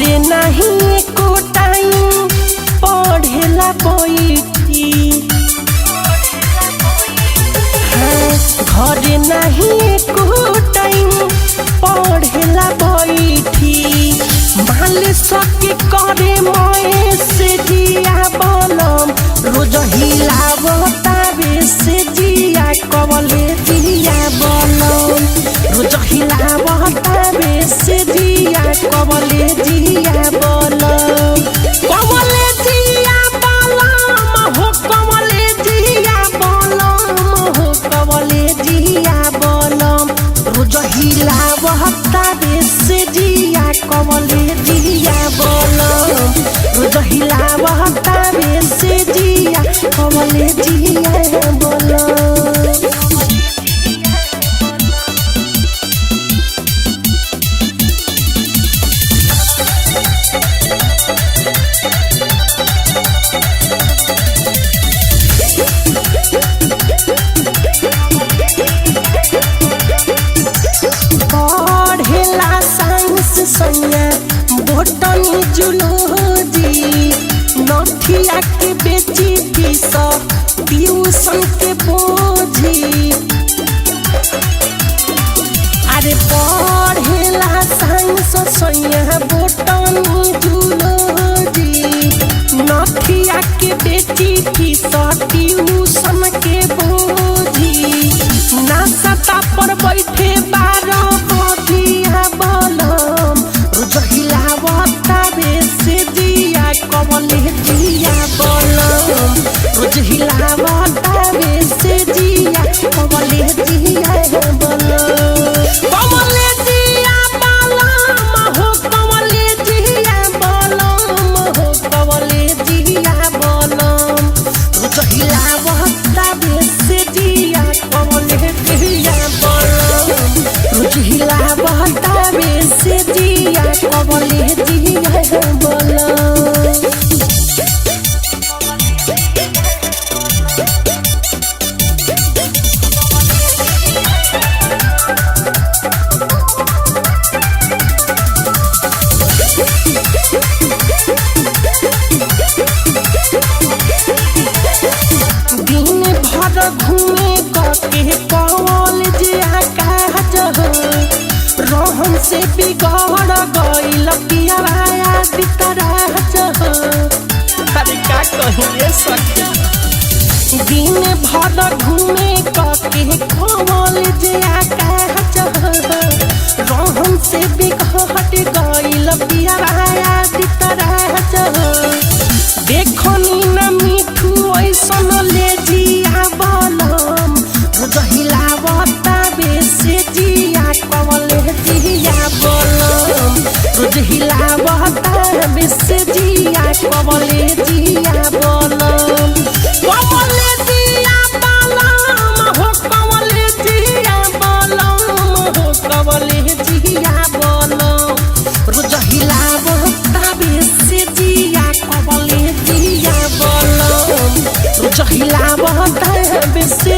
घरे नहीं एको टाइम पढ़ेला बैठी। घरे नहीं एको टाइम पढ़ेला बैठी। माल सके करे मोए से जिया बलम रोज हिलावता बे से जिया कवले जिया बलम रोज हिलावता बे से जिया कवले जिया बलम कवले जिया बलम हो कवले जिया बलम हो कवले जिया बलम रोज हिलावता बे से जिया कवले जिया बलम रोज हिलावता बे से जिया कवले जिया बलम। पढ़ेला साइंस सैया बोटनी जूलॉजी नथिया के बेची पीस ट्यूशन के बोझी। अरे पढ़ेला साइंस सैया बोटनी जूलॉजी नथिया के बेची पीस ट्यूशन के बोझी। नाश्ता पर बैठे 12 बजिया बलम रोज हिलावता बे से जिया कवले जिया बलम रोज हिलावता बे से जिया कवले जिया बलम कवले जिया बलम हो कवले जिया बलम हो कवले जिया बलम रोज हिलावता बे से जिया कवले जिया बलम रोज हिलावता बे से जिया कवले जिया बलम। दिन भर घूमे के कॉलेज आकाश रहन से बिगड़ गइल पियाया बितराज। अरे का कहिए सखी दिन भर घूमे के कॉलेज आकाश रहन से बिगड़ गइल पियाया बितराज। देखनी न मिठू ऐसन ले जिया बलम रोज हिलावता बे से जिया कवले जिया बलम रोज हिलावता बे से जिया कवले जिया बलम कवले जिया बलम हो कवले जिया बलम हो कवले जिया बलम रोज हिलावता बे से जिया कवले जिया बलम रोज हिलावता बे से